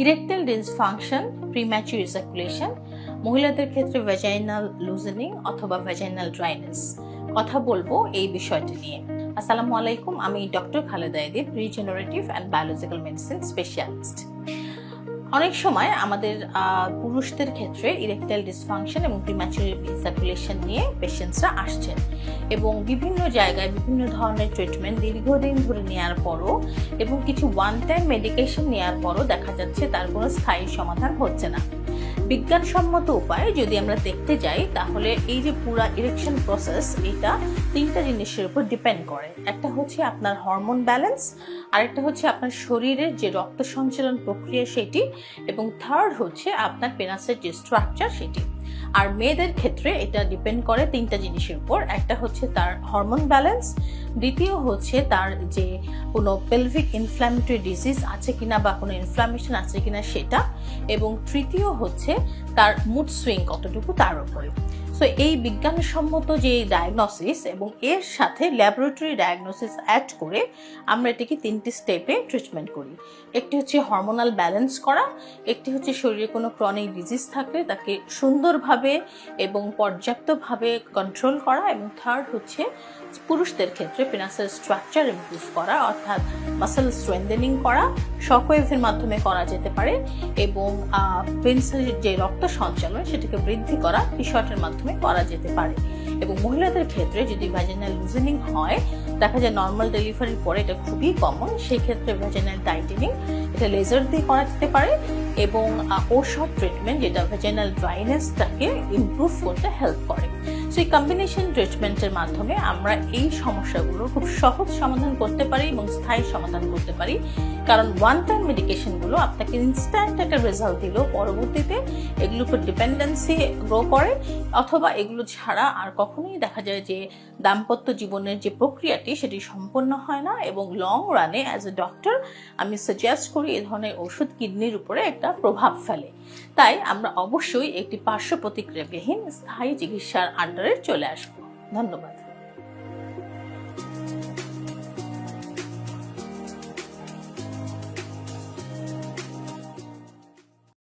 Erectile dysfunction, premature ejaculation, মহিলাদের ক্ষেত্রে vaginal লুজেনিং অথবা ভ্যাজাইনাল ড্রাইনেস, কথা বলবো এই বিষয়টি নিয়ে। আসসালামু আলাইকুম, আমি doctor Khaleda Edib, regenerative and biological medicine specialist. অনেক সময় আমাদের পুরুষদের ক্ষেত্রে ইরেকটাইল ডিসফাংশন এবং প্রিম্যাচুর ইজাকুলেশন নিয়ে পেশেন্টসরা আসছেন এবং বিভিন্ন জায়গায় বিভিন্ন ধরনের ট্রিটমেন্ট দীর্ঘদিন ধরে নেওয়ার পরও এবং কিছু ওয়ান টাইম মেডিকেশন নেওয়ার পরও দেখা যাচ্ছে তার কোনো স্থায়ী সমাধান হচ্ছে না। বিজ্ঞানসম্মত উপায়ে যদি আমরা দেখতে যাই তাহলে এই যে পুরা ইরেকশন প্রসেস, এটা তিনটা জিনিসের উপর ডিপেন্ড করে। একটা হচ্ছে আপনার হরমোন ব্যালেন্স, আরেকটা হচ্ছে আপনার শরীরের যে রক্ত সঞ্চালন প্রক্রিয়া সেটি, এবং থার্ড হচ্ছে আপনার পেনাসের যে স্ট্রাকচার সেটি। আর মেয়েদের ক্ষেত্রে এটা ডিপেন্ড করে তিনটা জিনিসের উপর। একটা হচ্ছে তার হরমোন ব্যালেন্স, দ্বিতীয় হচ্ছে তার যে কোনো পেলভিক ইনফ্ল্যামেটরি ডিজিজ আছে কিনা বা কোনো ইনফ্ল্যামেশন আছে কিনা সেটা, এবং তৃতীয় হচ্ছে তার মুড সুইং কতটুকু তার উপরে। সো এই বিজ্ঞানসম্মত যে ডায়াগনোসিস এবং এর সাথে ল্যাবরেটরি ডায়াগনোসিস অ্যাড করে আমরা এটাকে তিনটি স্টেপে ট্রিটমেন্ট করি। একটি হচ্ছে হরমোনাল ব্যালেন্স করা, একটি হচ্ছে শরীরে কোনো ক্রনিক ডিজিজ থাকলে তাকে সুন্দরভাবে এবং পর্যাপ্তভাবে কন্ট্রোল করা, এবং থার্ড হচ্ছে পুরুষদের ক্ষেত্রে পেনাসের স্ট্রাকচার ইমপ্রুভ করা, অর্থাৎ মাসেল স্ট্রেংথেনিং করা, শকওয়েভের মাধ্যমে করা যেতে পারে, এবং পেনিসের যে রক্ত সঞ্চালন সেটাকে বৃদ্ধি করা টি-শার্টের মাধ্যমে করা যেতে পারে। এবং মহিলাদের ক্ষেত্রে যদি ভ্যাজিনাল লুজেনিং হয়, দেখা যায় নর্মাল ডেলিভারির পরে এটা খুবই কমন, সেই ক্ষেত্রে ভ্যাজিনাল টাইটেনিং এটা লেজার দিয়ে করা যেতে পারে, এবং ঔষধ ট্রিটমেন্ট যেটা ভ্যাজিনাল ড্রাইনেসটাকে ইমপ্রুভ করতে হেল্প করে। সো এই কম্বিনেশন ট্রিটমেন্টের মাধ্যমে আমরা এই সমস্যাগুলোর খুব সহজ সমাধান করতে পারি এবং স্থায়ী সমাধান করতে পারি। কারণ ওয়ান টাইম মেডিকেশনগুলো আপনাকে ইনস্ট্যান্ট একটা রেজাল্ট দিলেও পরবর্তীতে এগুলোর উপর ডিপেন্ডেন্সি গ্রো করে, অথবা এগুলো ছাড়া আর কখনোই দেখা যায় যে দাম্পত্য জীবনের যে প্রক্রিয়াটি সেটি সম্পন্ন হয় না, এবং লং রানে অ্যাজ এ ডক্টর আমি সাজেস্ট করি এই ধরনের ওষুধ কিডনির উপরে একটা প্রভাব ফেলে। তাই আমরা অবশ্যই একটি পার্শ্ব প্রতিক্রিয়াবিহীন স্থায়ী চিকিৎসার আন্ডারে চলে আসবো। ধন্যবাদ।